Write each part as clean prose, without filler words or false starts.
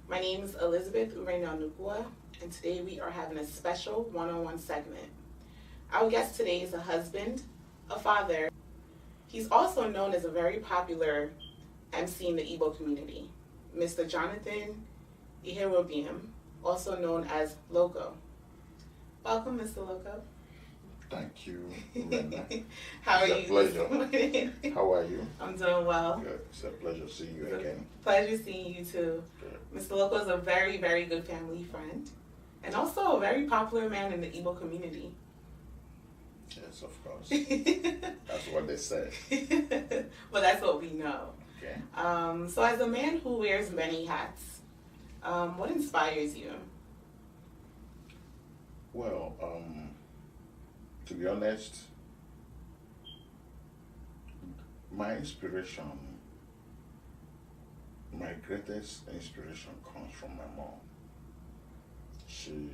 My name is Elizabeth Urenyanukwa, and today we are having a special one-on-one segment. Our guest today is a husband, a father. He's also known as a very popular MC in the Igbo community, Mr. Jonathan IHEROBIEM, also known as LOCO. Welcome, Mr. LOCO. Thank you, Rena. How are you? It's a pleasure. How are you? I'm doing well. Good. It's a pleasure seeing you again. Pleasure seeing you too. Good. Mr. LOCO is a very, very good family friend, and also a very popular man in the Igbo community. Yes, of course. That's what they say. But that's what we know. Okay. So as a man who wears many hats, what inspires you? Well, to be honest, my greatest inspiration comes from my mom. She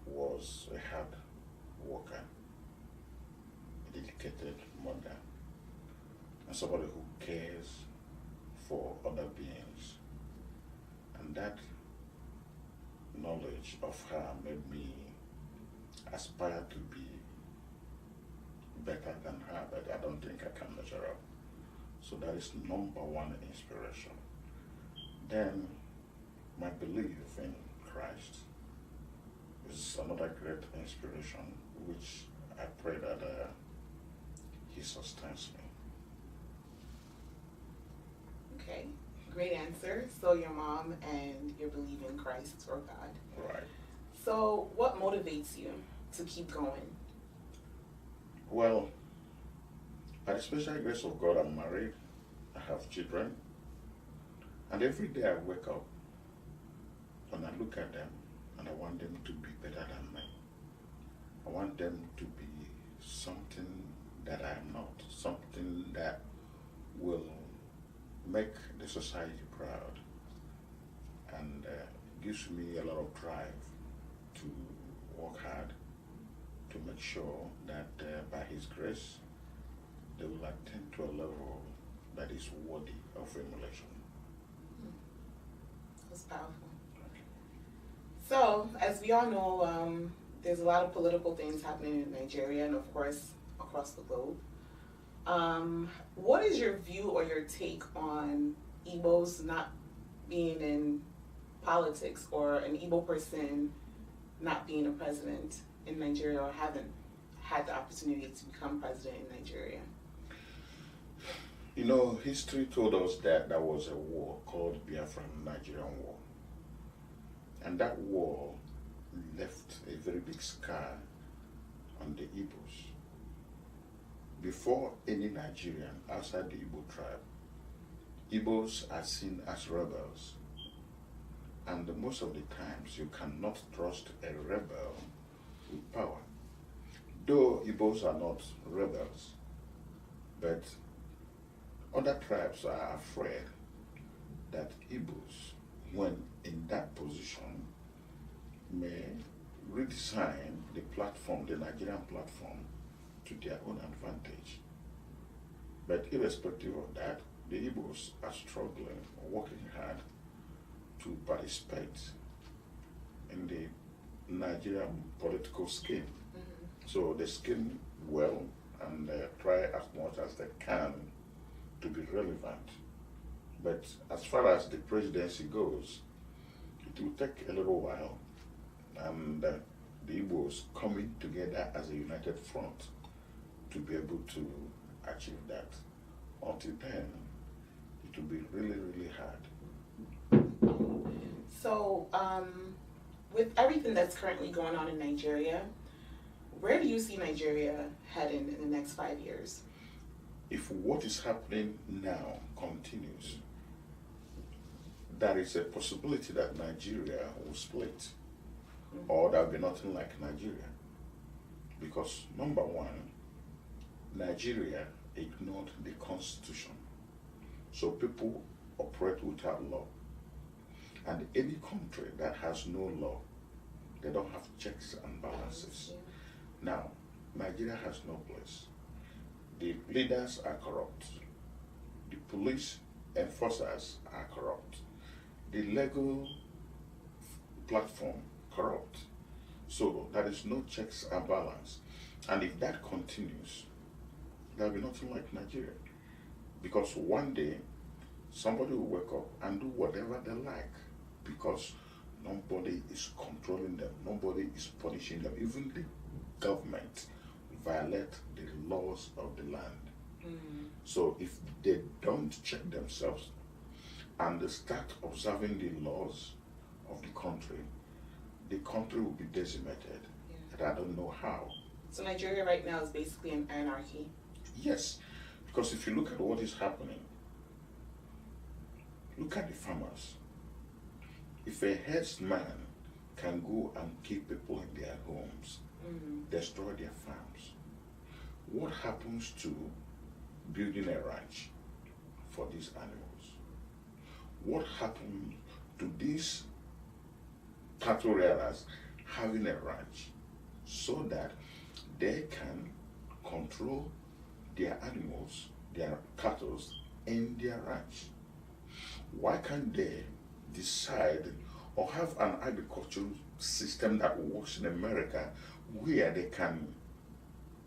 was a hard worker, a dedicated mother, and somebody who cares for other beings. And that knowledge of her made me aspire to be better than her, but I don't think I can measure up. So that is number one inspiration. Then my belief in Christ is another great inspiration, which I pray that He sustains me. Okay, great answer. So your mom and your belief in Christ or God. Right. So what motivates you to keep going? Well, by the special grace of God, I'm married. I have children. And every day I wake up and I look at them and I want them to be better than me. I want them to be something that I am not, something that will make the society proud, and gives me a lot of drive to work hard to make sure that by His grace they will attain to a level that is worthy of emulation. That's powerful. So, as we all know, there's a lot of political things happening in Nigeria and, of course, across the globe. What is your view or your take on Igbos not being in politics, or an Igbo person not being a president in Nigeria, or haven't had the opportunity to become president in Nigeria? You know, history told us that there was a war called Biafran Nigerian War. And that war left a very big scar on the Igbos. Before any Nigerian outside the Igbo tribe, Igbos are seen as rebels. And most of the times you cannot trust a rebel with power. Though Igbos are not rebels, but other tribes are afraid that Igbos, when in that position, may redesign the platform, the Nigerian platform, to their own advantage. But irrespective of that, the Igbos are struggling, working hard to participate in the Nigerian political scheme. Mm-hmm. So they scheme well and try as much as they can to be relevant. But as far as the presidency goes, it will take a little while, and the Igbos coming together as a united front to be able to achieve that. Until then, it will be really, really hard. So, with everything that's currently going on in Nigeria, where do you see Nigeria heading in the next 5 years? If what is happening now continues, there is a possibility that Nigeria will split, or there will be nothing like Nigeria. Because number one, Nigeria ignored the constitution. So people operate without law. And any country that has no law, they don't have checks and balances. Now, Nigeria has no place. The leaders are corrupt. The police enforcers are corrupt. The legal platform corrupt. So there is no checks and balance. And if that continues, there'll be nothing like Nigeria. Because one day, somebody will wake up and do whatever they like because nobody is controlling them, nobody is punishing them. Even the government violate the laws of the land. So if they don't check themselves and they start observing the laws of the country will be decimated. And I don't know how. So Nigeria right now is basically an anarchy. Yes, because if you look at what is happening, look at the farmers. If a herdsman can go and kill people in their homes, destroy their farms, what happens to building a ranch for these animals? What happens to these cattle rearers having a ranch so that they can control their animals, their cattle in their ranch? Why can't they decide or have an agricultural system that works in America where they can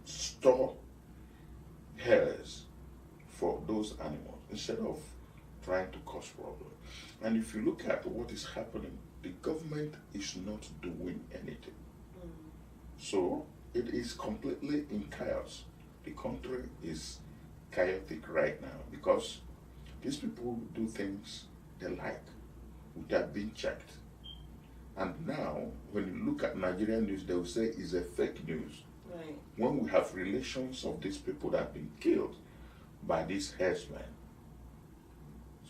store hares for those animals instead of trying to cause problems? And if you look at what is happening, the government is not doing anything. So it is completely in chaos. The country is chaotic right now because these people do things they like without being checked. And now, when you look at Nigerian news, they will say it's a fake news. Right. When we have relations of these people that have been killed by these herdsmen.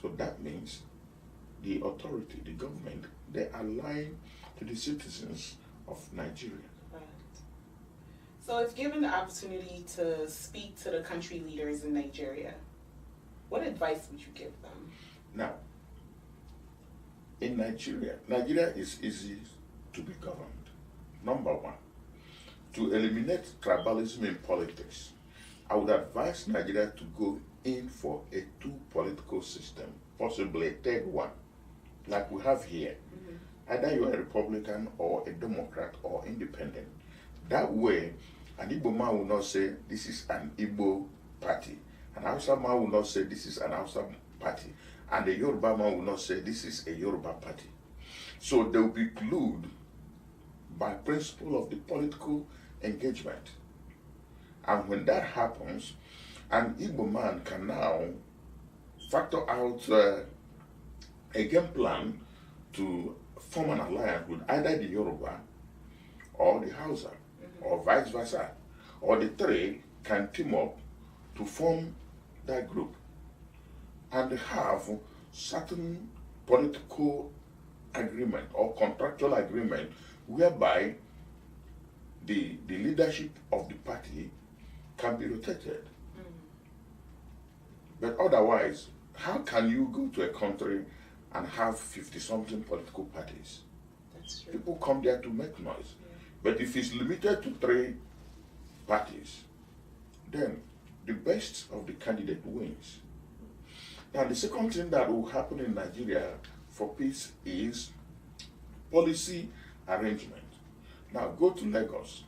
So that means the authority, the government, they are lying to the citizens of Nigeria. Right. So if given the opportunity to speak to the country leaders in Nigeria, what advice would you give them? Now, in Nigeria is easy to be governed. Number one, to eliminate tribalism in politics, I would advise Nigeria to go in for a two political system, possibly a third one, like we have here. Either you're a Republican or a Democrat or independent. That way, an Igbo man will not say this is an Igbo party. An Hausa man will not say this is an Hausa party. And a Yoruba man will not say this is a Yoruba party. So they will be glued by principle of the political engagement. And when that happens, an Igbo man can now factor out a game plan to form an alliance with either the Yoruba or the Hausa, or vice versa. Or the three can team up to form that group and have certain political agreement or contractual agreement whereby the leadership of the party can be rotated. But otherwise, how can you go to a country and have 50-something political parties? That's true. People come there to make noise. But if it's limited to 3 parties, then the best of the candidate wins. Now, the second thing that will happen in Nigeria for peace is policy arrangement. Now, go to Lagos.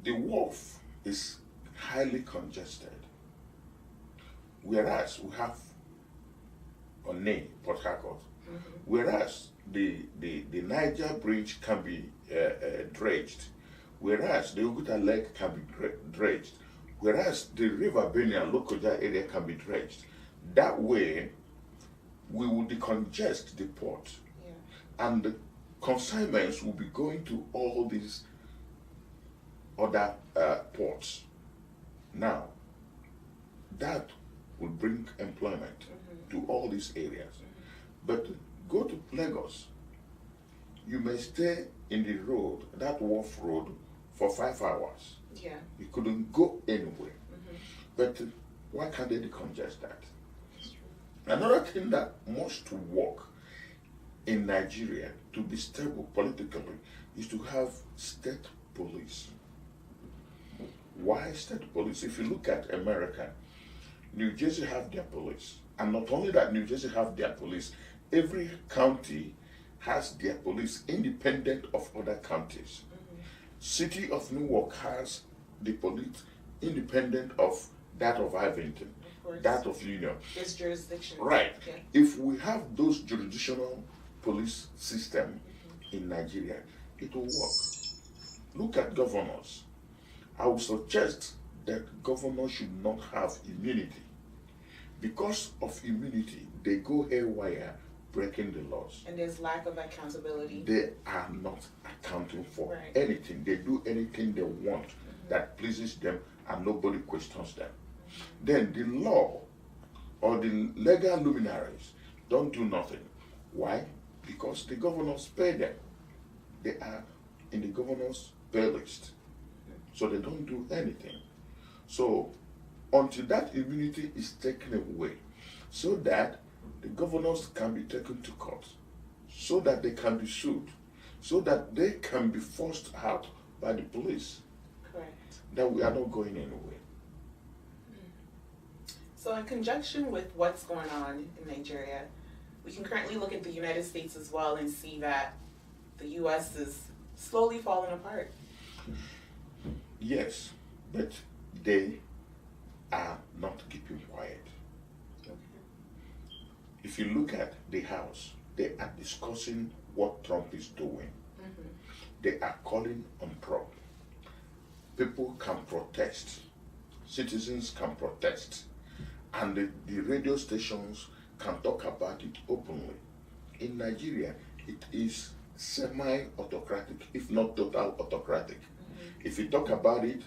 The wharf is highly congested, whereas we have Onne, Port Harcourt, whereas the Niger Bridge can be dredged, whereas the Oguta Lake can be dredged, whereas the River Benue and Lokoja area can be dredged. That way, we will decongest the port, and the consignments will be going to all these other ports. Now, that will bring employment to all these areas. But go to Lagos, you may stay in the road, that wharf road, for 5 hours. Yeah. You couldn't go anywhere. But why can't they decongest that? Another thing that must work in Nigeria to be stable politically is to have state police. Why state police? If you look at America, New Jersey have their police. And not only that New Jersey have their police, every county has their police independent of other counties. City of Newark has the police independent of that of Irvington, that of Union. It's jurisdiction. Right. Yeah. If we have those jurisdictional police system in Nigeria, it will work. Look at governors. I would suggest that governors should not have immunity. Because of immunity, they go haywire, breaking the laws. And there's lack of accountability. They are not accounting for Right. anything. They do anything they want that pleases them, and nobody questions them. Then the law or the legal luminaries don't do nothing. Why? Because the governors pay them. They are in the governor's pay list. So they don't do anything. So until that immunity is taken away, so that the governors can be taken to court, so that they can be sued, so that they can be forced out by the police, Correct. then we are not going anywhere. So in conjunction with what's going on in Nigeria, we can currently look at the United States as well and see that the U.S. is slowly falling apart. Yes, but they are not keeping quiet. Okay. If you look at the House, they are discussing what Trump is doing. They are calling on Trump. People can protest. Citizens can protest. And the radio stations can talk about it openly. In Nigeria, it is semi-autocratic, if not total autocratic. If you talk about it,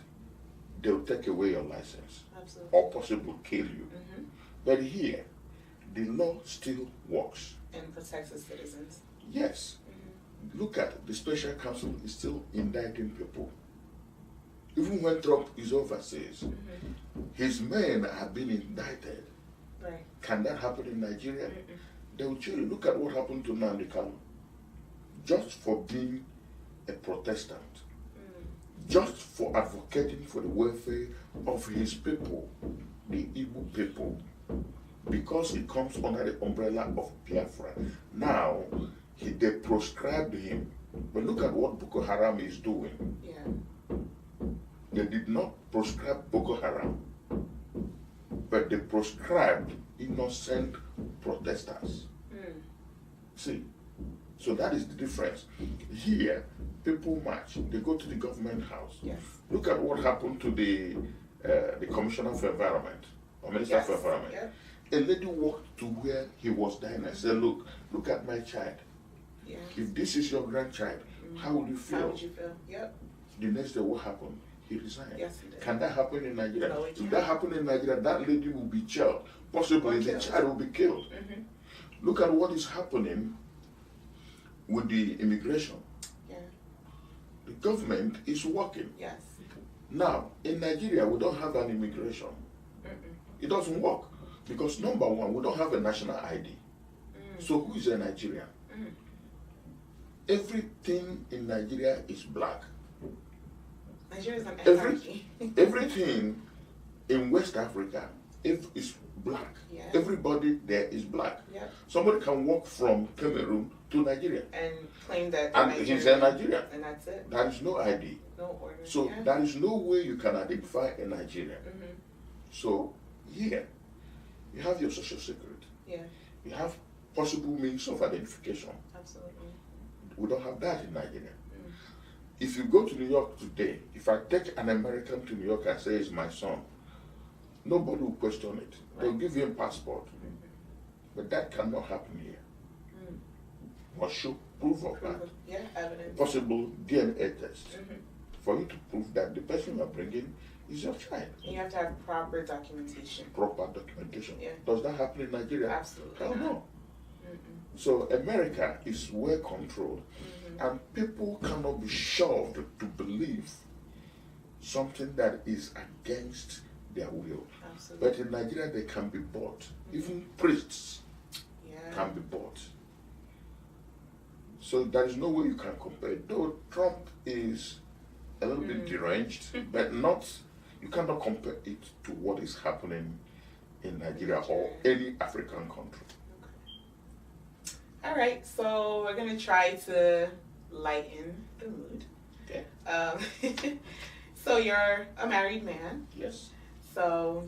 they'll take away your license. Absolutely. Or possibly kill you. But here, the law still works. And protects the citizens. Yes. Look at the special counsel is still indicting people. Even when Trump is overseas, his men have been indicted. Right. Can that happen in Nigeria? They will tell you, look at what happened to Nnamdi Kanu. Just for being a Protestant. Just for advocating for the welfare of his people, the Igbo people. Because he comes under the umbrella of Biafra. Now, they proscribed him. But look at what Boko Haram is doing. Yeah. They did not proscribe Boko Haram, but they proscribed innocent protesters. See, so that is the difference. Here, people march. They go to the government house. Yes. Look at what happened to the Commissioner for Environment, or Minister for Environment. Yep. A lady walked to where he was dying and said, look at my child. Yeah. If this is your grandchild, how would you feel? How would you feel? Yep. The next day, what happened? He resigned. Yes, he did. Can that happen in Nigeria? No, it If can't. that happened in Nigeria, that lady will be jailed. Possibly the child will be killed. Look at what is happening with the immigration. Yeah. The government is working. Yes. Now, in Nigeria, we don't have an immigration. It doesn't work. Because number one, we don't have a national ID. So who is a Nigerian? Everything in Nigeria is black. Nigeria is an anarchy. Everything in West Africa is black. Yeah. Everybody there is black. Yep. Somebody can walk from Cameroon to Nigeria. And claim that And he's a Nigerian. And that's it. There is no ID. No order. So yeah. there is no way you can identify a Nigerian. So here, you have your social security. Yeah. You have possible means of identification. Absolutely. We don't have that in Nigeria. If you go to New York today, if I take an American to New York and say it's my son, nobody will question it. They'll give him a passport. But that cannot happen here. Must show proof of that. Yeah, evidence. Possible DNA test. For you to prove that the person you are bringing is your child. And you have to have proper documentation. Proper documentation. Yeah. Does that happen in Nigeria? Absolutely. Hell no. So America is well controlled, and people cannot be shoved to believe something that is against their will. Absolutely. But in Nigeria, they can be bought. Even priests can be bought. So there is no way you can compare. Though Trump is a little bit deranged, but not. You cannot compare it to what is happening in Nigeria or any African country. All right, so we're gonna try to lighten the mood. Okay. Um, so you're a married man. Yes. So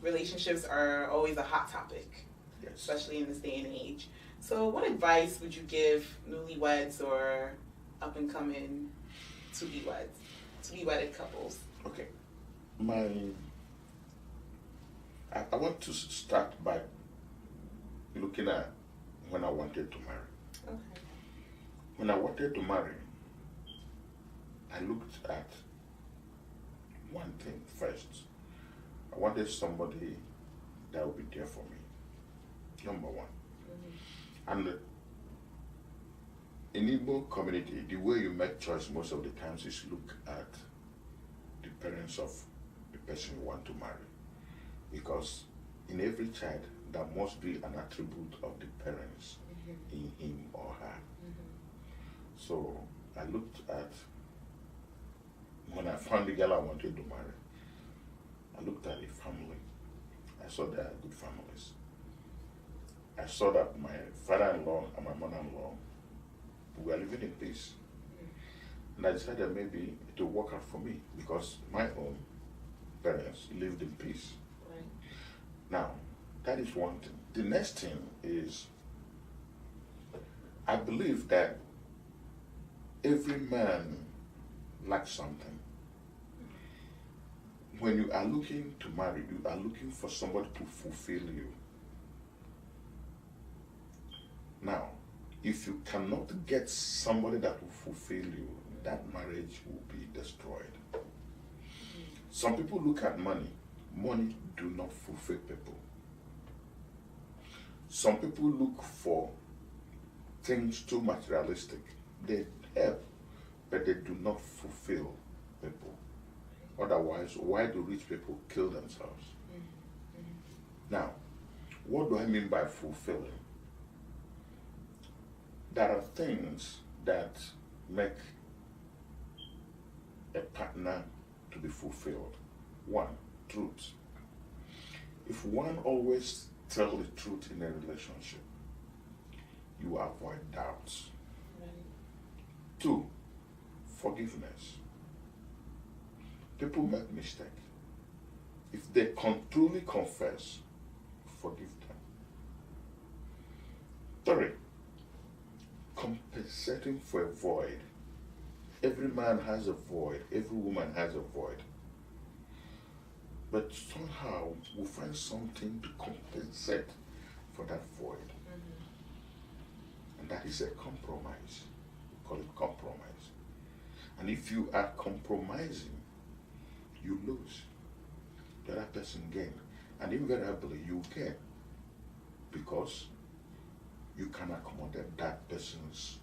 relationships are always a hot topic, Yes. especially in this day and age. So what advice would you give newlyweds or up and coming to be wedded couples? Okay. I want to start by looking at when I wanted to marry. Okay. When I wanted to marry, I looked at one thing first. I wanted somebody that would be there for me. Number one. And in Igbo community, the way you make choice most of the times is look at the parents of the person you want to marry. Because in every child, there must be an attribute of the parents in him or her. So I looked at, when I found the girl I wanted to marry, I looked at the family. I saw they are good families. I saw that my father-in-law and my mother-in-law were living in peace. And I decided maybe it will work out for me because my own parents lived in peace. Right. Now, that is one thing. The next thing is, I believe that every man lacks something. When you are looking to marry, you are looking for somebody to fulfill you. Now, if you cannot get somebody that will fulfill you, that marriage will be destroyed. Some people look at money. Money do not fulfill people. Some people look for things too materialistic. They help, but they do not fulfill people. Otherwise, why do rich people kill themselves? Now, what do I mean by fulfilling? There are things that make a partner to be fulfilled. One, truth. If one always tells the truth in a relationship, you avoid doubts. Right. Two, forgiveness. People make mistakes. If they truly confess, forgive them. Three, compensating for a void. Every man has a void, every woman has a void. But somehow we'll find something to compensate for that void. And that is a compromise. We call it compromise. And if you are compromising, you lose. The other person gain. And invariably you gain. Because you can accommodate that person's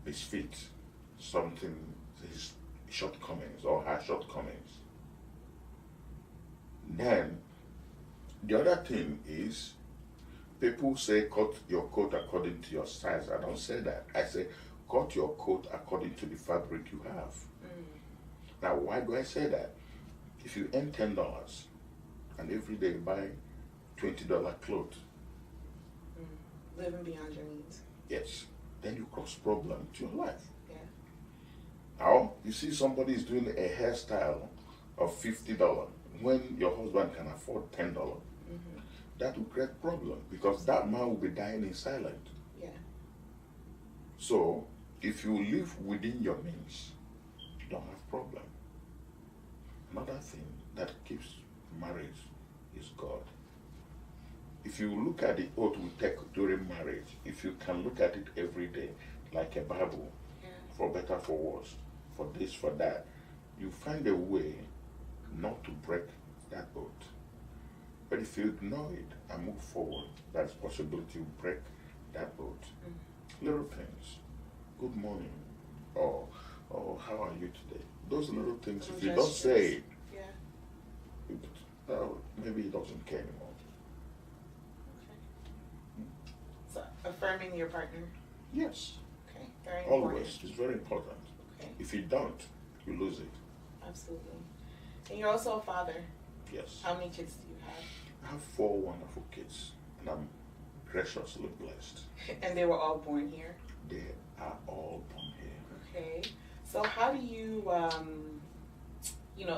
misfit, something, his shortcomings or her shortcomings. Then, the other thing is, people say cut your coat according to your size. I don't say that. I say cut your coat according to the fabric you have. Now, why do I say that? If you earn $10 and every day you buy $20 clothes, living beyond your means. yes, then you cause problem to your life. Yeah. Now, you see somebody is doing a hairstyle of $50 when your husband can afford $10. That will create problem because that man will be dying in silence. Yeah. So, if you live within your means, you don't have problem. Another thing that keeps marriage is God. If you look at the oath we take during marriage, if you can look at it every day, like a Bible, for better, for worse, for this, for that, you find a way not to break that oath. But if you ignore it and move forward, there's possibility you break that oath. Little things, good morning, or how are you today? Those little things, if you don't say it, maybe he doesn't care anymore. So affirming your partner. Yes. Okay. Very important. Always. It's very important. Okay. If you don't, you lose it. Absolutely. And you're also a father. Yes. How many kids do you have? I have 4 wonderful kids, and I'm graciously blessed. And they were all born here? They are all born here. Okay. So how do you,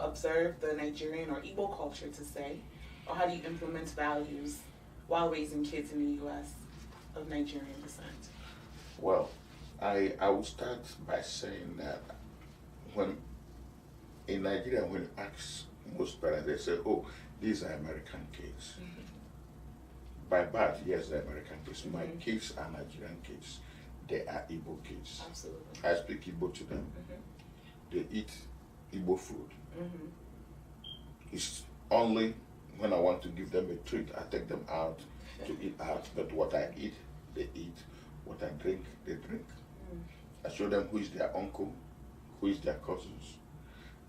observe the Nigerian or Igbo culture to say, or how do you implement values while raising kids in the U.S. of Nigerian descent? Well, I will start by saying that when in Nigeria, when you ask most parents, they say, "Oh, these are American kids." By birth, yes, they're American kids. My kids are Nigerian kids. They are Igbo kids. Absolutely. I speak Igbo to them. They eat Igbo food. It's only when I want to give them a treat, I take them out to eat out. But what I eat, they eat. What I drink, they drink. I show them who is their uncle, who is their cousins.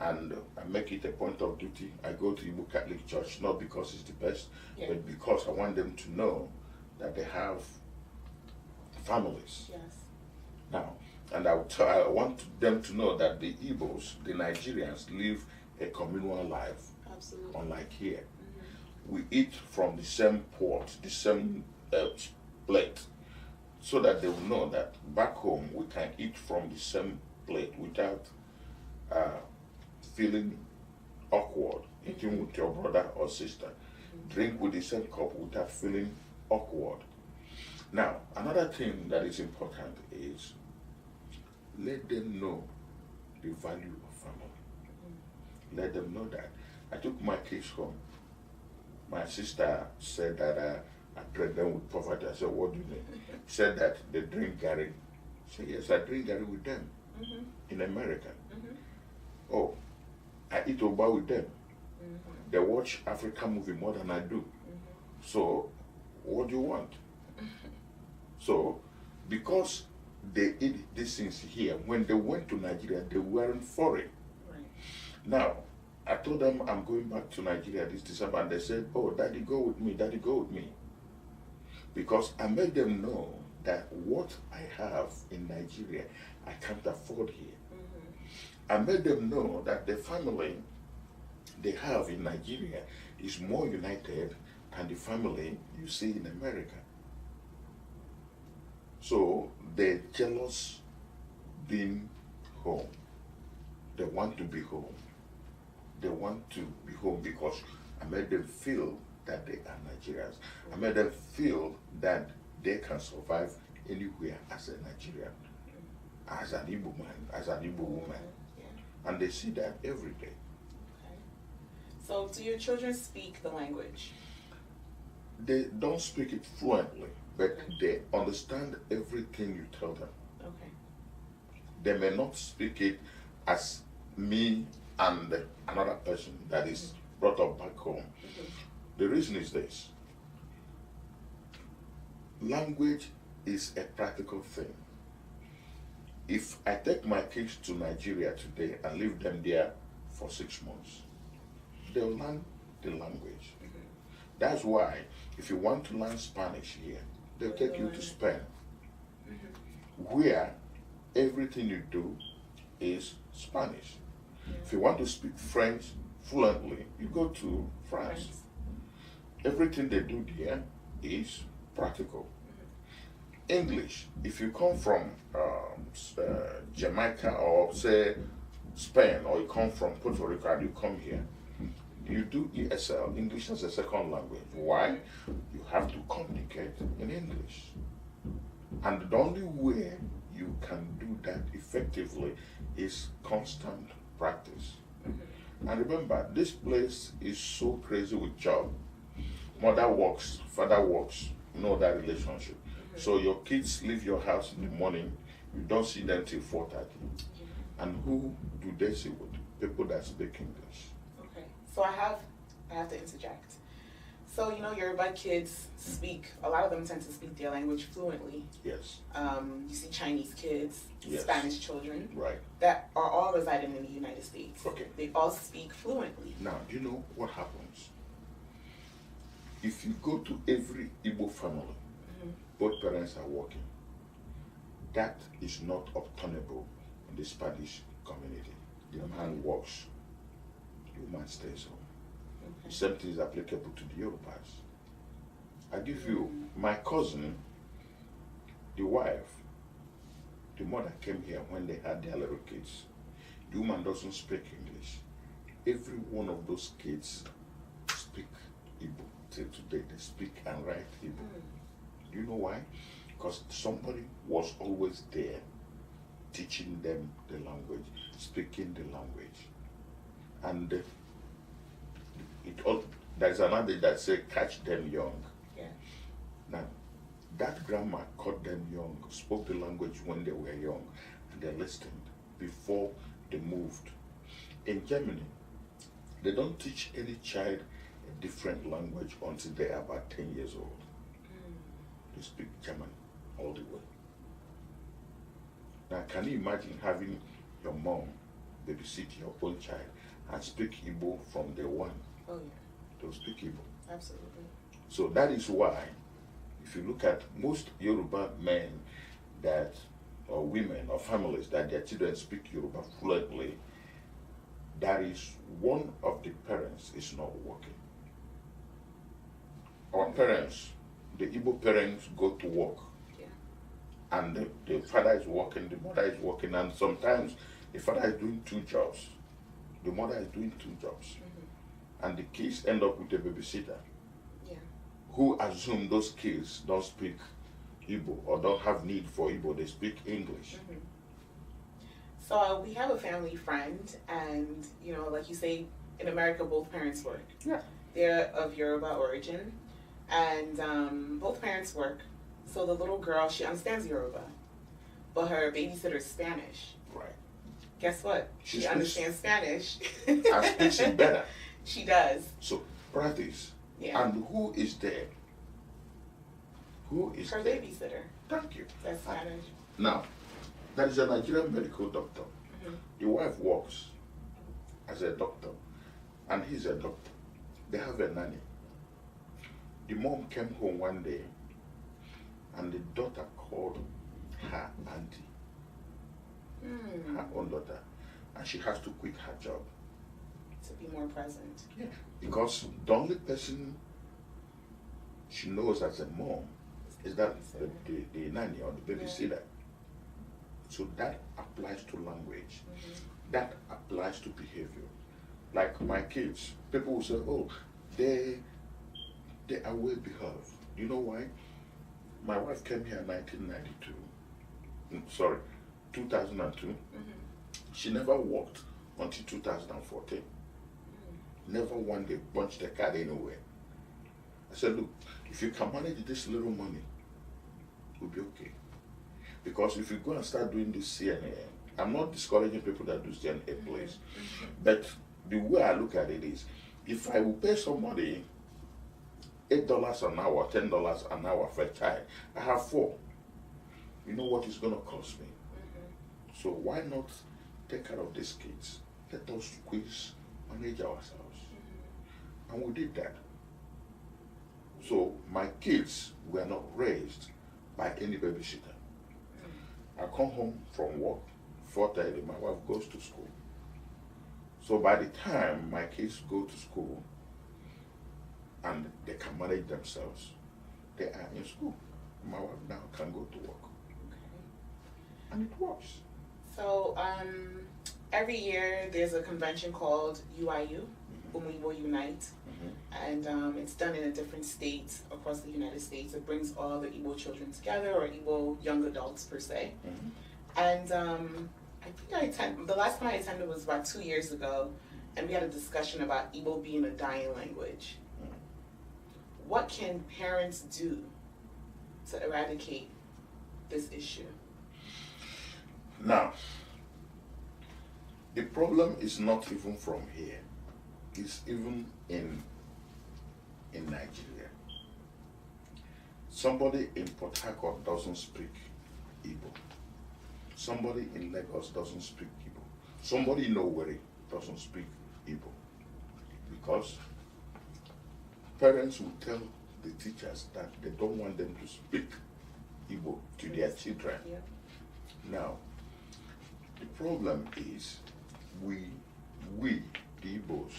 And I make it a point of duty. I go to Igbo Catholic Church, not because it's the best, but because I want them to know that they have families. Yes. Now, and I want them to know that the Igbos, the Nigerians, live a communal life. Absolutely. Unlike here. We eat from the same pot, the same plate, so that they will know that back home we can eat from the same plate without feeling awkward, eating with your brother or sister. Drink with the same cup without feeling awkward. Now, another thing that is important is let them know the value of family. Let them know that. I took my kids home. My sister said that I threatened them with poverty. I said, "What do you mean?" She said that they drink Gary. I said, "Yes, I drink Gary with them in America." "Oh, I eat Oba with them. They watch African movie more than I do. So, what do you want?" So, because they eat these things here, when they went to Nigeria, they weren't foreign. Now, I told them I'm going back to Nigeria this December, and they said, "Oh, Daddy, go with me, Daddy, go with me." Because I made them know that what I have in Nigeria, I can't afford here. I made them know that the family they have in Nigeria is more united than the family you see in America. So they're jealous being home. They want to be home. They want to be home because I made them feel that they are Nigerians. I made them feel that they can survive anywhere as a Nigerian, as an Igbo man, as an Igbo woman. And they see that every day. Okay. So do your children speak the language? They don't speak it fluently, but they understand everything you tell them. Okay. They may not speak it as me and another person that is brought up back home. The reason is this. Language is a practical thing. If I take my kids to Nigeria today and leave them there for 6 months, they'll learn the language. That's why if you want to learn Spanish here, they'll take you to Spain, where everything you do is Spanish. If you want to speak French fluently, you go to France. Everything they do there is practical. English, if you come from Jamaica or say Spain, or you come from Puerto Rico and you come here, you do ESL, English as a second language. Why? You have to communicate in English. And the only way you can do that effectively is constant practice. And remember, this place is so crazy with job. Mother works, father works, know that relationship. So your kids leave your house in the morning, you don't see them till 4:30. And who do they see with? People that speak English. Okay, so I have to interject. So, Yoruba kids speak, a lot of them tend to speak their language fluently. Yes. You see Chinese kids, Yes. Spanish children, Right. that are all residing in the United States. Okay. They all speak fluently. Now, do you know what happens? If you go to every Igbo family, both parents are working. That is not obtainable in the Spanish community. The man works, the woman stays home. The same thing is applicable to the Yorubas. I give you my cousin, the wife, the mother came here when they had their little kids. The woman doesn't speak English. Every one of those kids speak Igbo till today. They speak and write Igbo. Do you know why? Because somebody was always there teaching them the language, speaking the language. And there's another that says catch them young. Yeah. Now, that grandma caught them young, spoke the language when they were young, and they listened before they moved. In Germany, they don't teach any child a different language until they are about 10 years old. They speak German all the way. Now, can you imagine having your mom babysit your own child and speak Igbo from day one? Oh, yeah. They'll speak Igbo. Absolutely. So that is why, if you look at most Yoruba men or women or families that their children speak Yoruba fluently, that is one of the parents is not working. Our parents, the Igbo parents, go to work. Yeah. And the father is working, the mother is working, and sometimes the father is doing 2 jobs, the mother is doing 2 jobs. And the kids end up with a babysitter. Yeah. Who assume those kids don't speak Igbo or don't have need for Igbo, they speak English. So we have a family friend, and like you say, in America both parents work. Yeah. They're of Yoruba origin, and both parents work. So the little girl, she understands Yoruba, but her babysitter's Spanish. Right. Guess what? She understands Spanish. And speaks it better. She does. So practice. Yeah. And who is there? Who is her there? babysitter? Thank you. That's Spanish. Now, there is a Nigerian medical doctor. The wife works as a doctor, and he's a doctor. They have a nanny. The mom came home one day, and the daughter called her auntie, her own daughter, and she has to quit her job. To be more present. Yeah. Because the only person she knows as a mom is that the nanny or the babysitter. Yeah. So that applies to language. That applies to behavior. Like my kids, people will say, oh, they are well behaved. You know why? My wife came here in 1992. Sorry, 2002. She never worked until 2014. Never one day punched the card anywhere. I said, look, if you can manage this little money, it will be okay. Because if you go and start doing this CNA, I'm not discouraging people that do CNA, please. But the way I look at it is, if I will pay somebody $8 an hour, $10 an hour for a child, I have 4. You know what it's going to cost me? So why not take care of these kids? Let us squeeze, manage ourselves. And we did that. So my kids were not raised by any babysitter. I come home from work, 4:30, my wife goes to school. So by the time my kids go to school and they can manage themselves, they are in school. My wife now can go to work. And it works. So every year there's a convention called UIU, Umibo Unite, and it's done in a different state across the United States. It brings all the Igbo children together, or Igbo young adults per se. And I think the last time I attended was about 2 years ago, and we had a discussion about Igbo being a dying language. What can parents do to eradicate this issue? Now, the problem is not even from here. It's even in Nigeria. Somebody in Port Harcourt doesn't speak Igbo. Somebody in Lagos doesn't speak Igbo. Somebody in Owerri doesn't speak Igbo. Because parents will tell the teachers that they don't want them to speak Igbo to their children. Yeah. Now, the problem is we, the Igbos,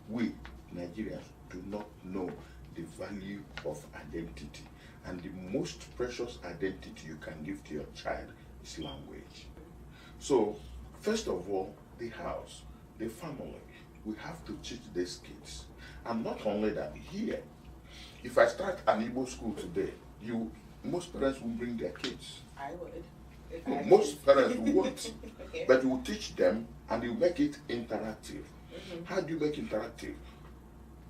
we, Nigerians, do not know the value of identity. And the most precious identity you can give to your child is language. So, first of all, the house, the family, we have to teach these kids. And not only that, here, if I start an Igbo school today, most parents will bring their kids. I would. No, most parents won't. Okay. But you will teach them and you make it interactive. Mm-hmm. How do you make interactive?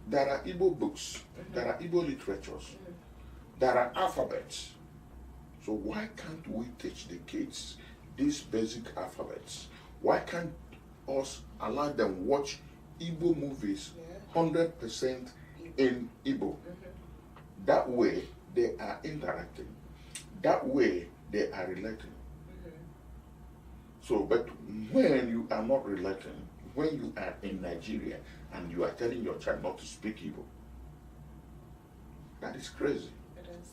There are Igbo books, there are Igbo literatures, there are alphabets. So why can't we teach the kids these basic alphabets? Why can't us allow them watch Igbo movies 100% in Igbo? That way they are interacting. That way they are relating. So, but when you are not relating, when you are in Nigeria and you are telling your child not to speak Igbo, that is crazy. It is.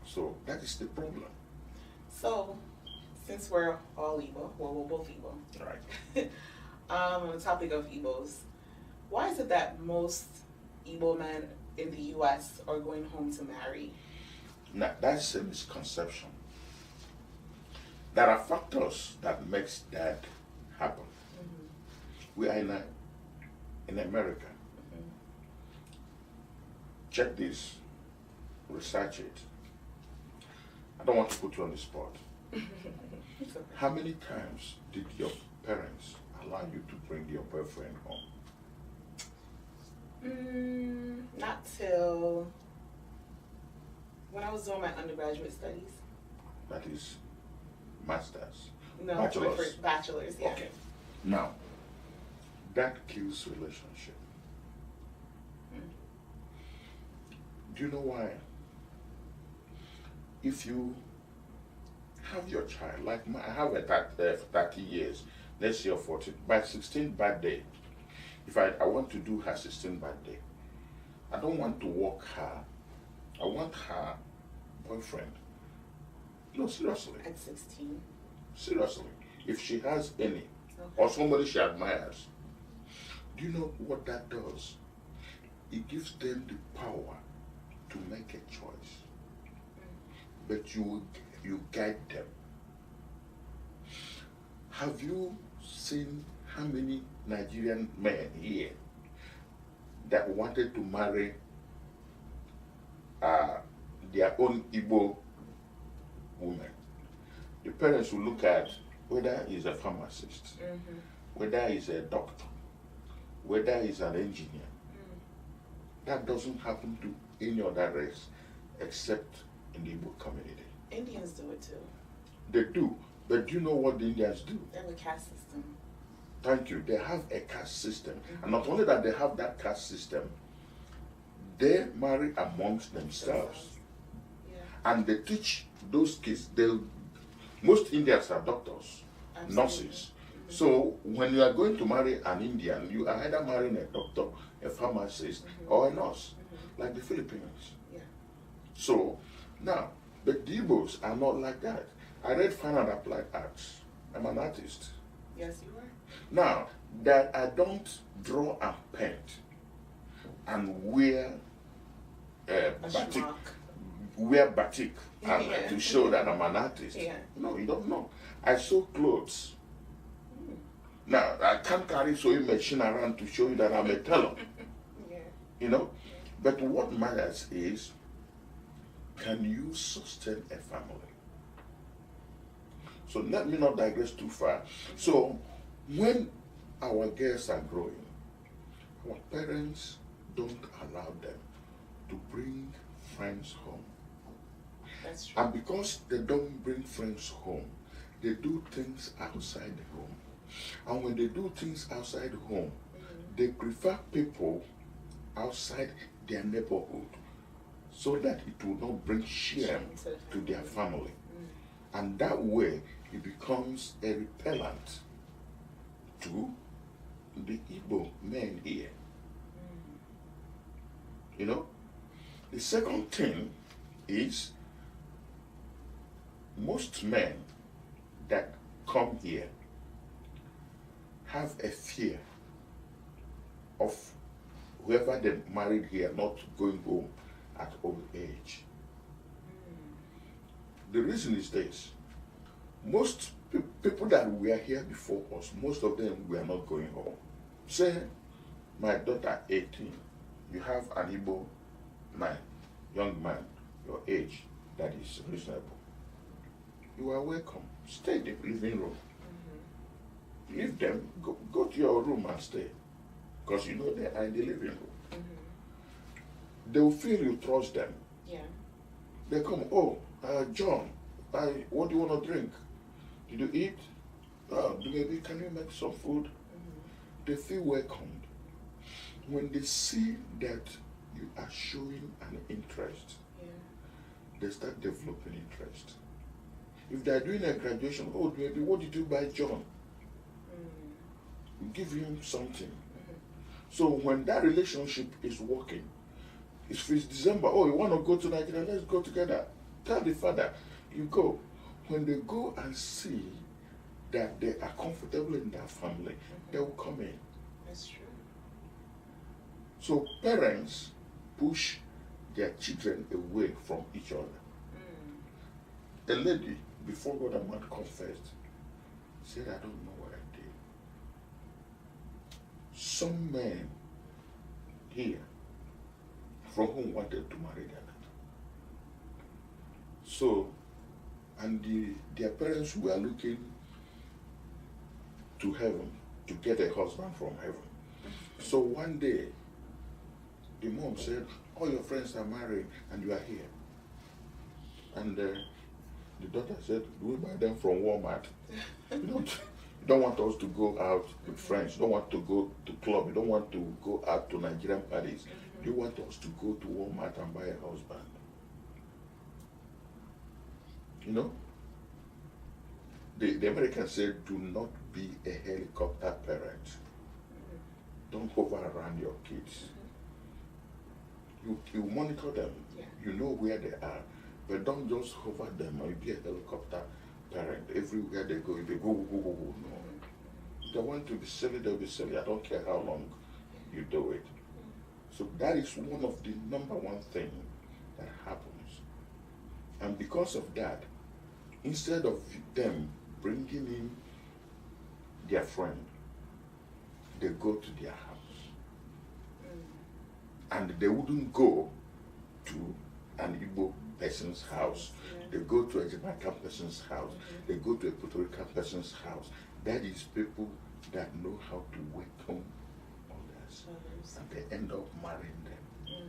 So that is the problem. So, since we're all Igbo, well, we're both Igbo. Right. On the topic of Igbos, why is it that most Igbo men in the U.S. are going home to marry? Now, that's a misconception. There are factors that makes that happen. We are in America. Check this, research it. I don't want to put you on the spot. Okay. How many times did your parents allow you to bring your boyfriend home? Not till when I was doing my undergraduate studies. That is masters. No, Bachelors. Bachelors, yeah. Okay. Now, that kills relationship. Do you know why? If you have your child, like I have a 30 years, let's say 14, by 16th birthday, if I want to do her 16th birthday, I don't want to walk her, I want her boyfriend. No, seriously. At 16. Seriously. If she has any, Okay. or somebody she admires, do you know what that does? It gives them the power to make a choice. But you guide them. Have you seen how many Nigerian men here that wanted to marry their own Igbo woman? The parents will look at whether he's a pharmacist, whether he's a doctor, whether he's an engineer. That doesn't happen to any other race except in the Igbo community. Indians do it too. They do, but do you know what the Indians do? They have a caste system. Thank you. They have a caste system. And not only that they have that caste system, they marry amongst themselves. Yeah. And they teach those kids, most Indians are doctors, Absolutely. nurses. So when you are going to marry an Indian, you are either marrying a doctor, a pharmacist, or a nurse, like the Filipinos. Yeah. So now, but the Igbos are not like that. I read Fine and Applied Arts. I'm an artist. Yes, you are. Now, that I don't draw and paint and wear batik, schmuck. wear batik and, Yeah. to show that I'm an artist. Yeah. No, you don't know. I sew clothes. Now, I can't carry sewing machine around to show you that I'm a tailor. Yeah. You know? But what matters is, can you sustain a family? So let me not digress too far. So when our girls are growing, our parents don't allow them to bring friends home. That's true. And because they don't bring friends home, they do things outside the home. And when they do things outside the home, they prefer people outside their neighborhood so that it will not bring shame to their family. And that way, it becomes a repellent to the Igbo men here. You know? The second thing is most men that come here have a fear of whoever they married here not going home at old age. The reason is this. Most people that were here before us, most of them were not going home. Say, my daughter 18, you have an Igbo man, young man, your age, that is reasonable. You are welcome. Stay in the living room. Leave them, go to your room and stay. Because you know they are in the living room. They will feel you trust them. Yeah. They come, oh, John, what do you want to drink? Did you eat? Maybe can you make some food? They feel welcomed. When they see that you are showing an interest, they start developing interest. If they are doing a graduation, oh, maybe what did you buy John? Give him something. So when that relationship is working, if it's December, oh, you want to go to Nigeria, let's go together. Tell the father, you go. When they go and see that they are comfortable in that family, they will come in. That's true. So parents push their children away from each other. A lady, before God and man confessed, said, I don't know what I did. Some men here from whom wanted to marry their daughter. So, and their parents were looking to heaven to get a husband from heaven. So one day, the mom said, all your friends are married and you are here. And the daughter said, do we buy them from Walmart? You don't want us to go out with friends. You don't want to go to club. You don't want to go out to Nigerian parties. You want us to go to Walmart and buy a husband. You know? The Americans said, do not be a helicopter parent. Don't hover around your kids. You monitor them. You know where they are. But don't just hover them or be a helicopter parent. Everywhere they go, if they go. No. If they want to be silly, they'll be silly. I don't care how long you do it. So that is one of the number one thing that happens. And because of that, instead of them bringing in their friend, they go to their house. And they wouldn't go to an Igbo person's house. They go to a Jamaican person's house. They go to a Puerto Rican person's house. That is people that know how to welcome others. And they end up marrying them.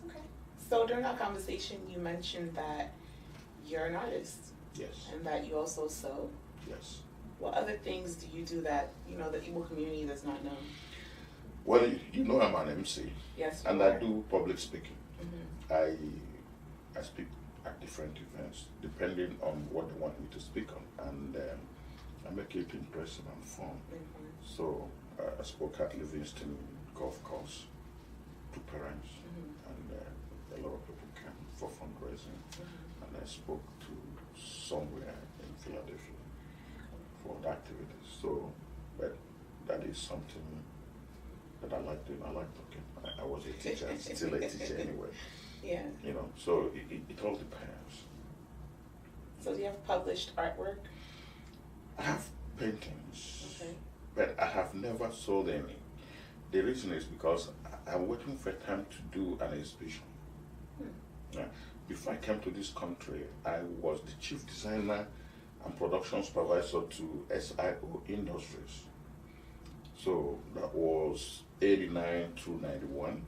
Okay. So during our conversation, you mentioned that you're an artist. Yes. And that you also sew. Yes. What other things do you do that, the Igbo community does not know? Well, you know I'm an MC. Yes, and I do public speaking. I speak at different events depending on what they want me to speak on, and I make it interesting and fun. So I spoke at Livingston Golf Course to parents, and a lot of people came for fundraising, and I spoke to somewhere in Philadelphia for the activities. So, but that is something that I like doing. I like talking. I was a teacher, I'm still a teacher anyway. Yeah. So it all depends. So do you have published artwork? I have paintings, but I have never sold any. The reason is because I'm waiting for time to do an exhibition. Before I came to this country, I was the chief designer and production supervisor to SIO Industries. So that was 89 through 91.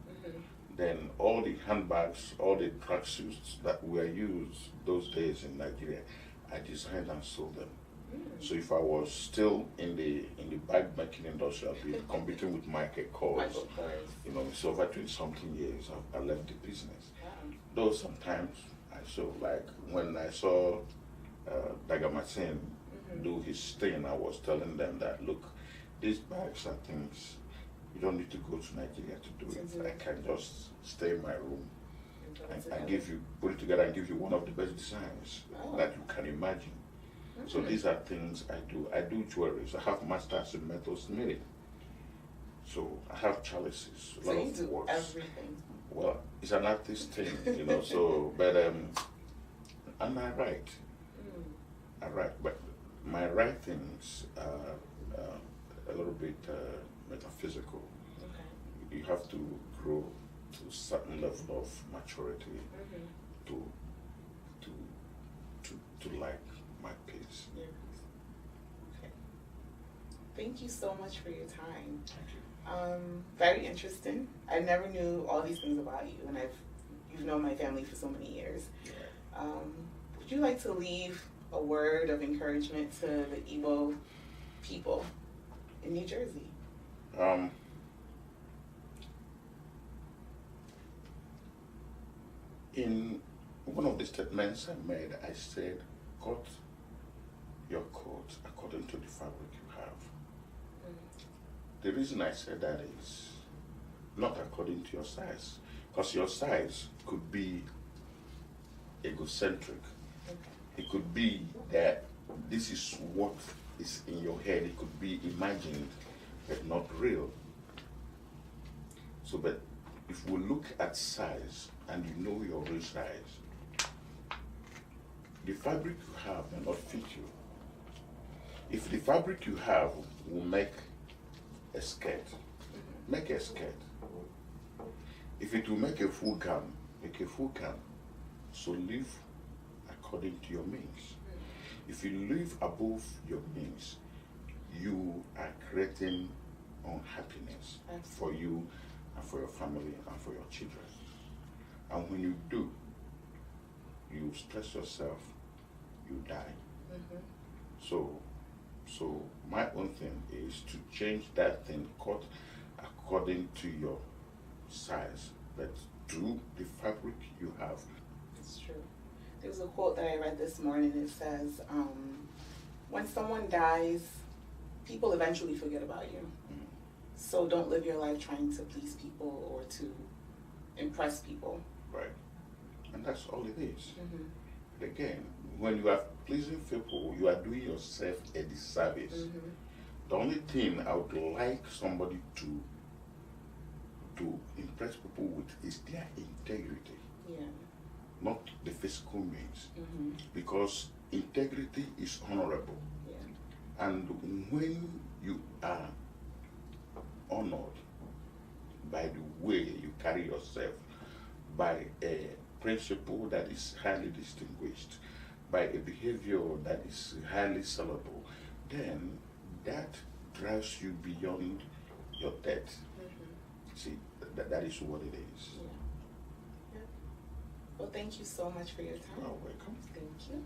Then all the handbags, all the tracksuits that were used those days in Nigeria, I designed and sold them. So if I was still in the bag making industry, I'd be competing with Michael Kors. So over 20-something years, I left the business. Though sometimes I saw, like when I saw Dagamasin do his thing, I was telling them that, look, these bags are things, you don't need to go to Nigeria to do it. I can just stay in my room and give you, put it together and give you one of the best designs that you can imagine. So these are things I do. I do jewelry. So I have masters in metal smithing. So I have chalices, a So lot you of do works. everything. Well, it's an artist thing, so, but, and I write. I write, but my writings are a little bit metaphysical. Okay. You have to grow to a certain level of maturity to like my piece. Yeah. Okay. Thank you so much for your time. Thank you. Very interesting. I never knew all these things about you, and you've known my family for so many years. Yeah. Would you like to leave a word of encouragement to the Igbo people in New Jersey? In one of the statements I made, I said, cut your coat according to the fabric you have. The reason I said that is not according to your size, because your size could be egocentric. It could be that this is what is in your head. It could be imagined, but not real. So, but if we look at size and you know your real size, the fabric you have may not fit you. If the fabric you have will make a skirt, make a skirt. If it will make a full gown, make a full gown. So live according to your means. If you live above your means, you are creating unhappiness for you and for your family and for your children. And when you do, you stress yourself, you die. So my own thing is to change that thing, cut according to your size, but to the fabric you have. It's true. There was a quote that I read this morning. It says, when someone dies, people eventually forget about you. So don't live your life trying to please people or to impress people. Right. And that's all it is. But again, when you are pleasing people, you are doing yourself a disservice. The only thing I would like somebody to impress people with is their integrity. Yeah. Not the physical means. Because integrity is honorable. Yeah. And when you are honored by the way you carry yourself, by a principle that is highly distinguished, by a behavior that is highly sellable, then that drives you beyond your debt. See, that is what it is. Yeah. Yeah. Well, thank you so much for your time. You're welcome. Thank you.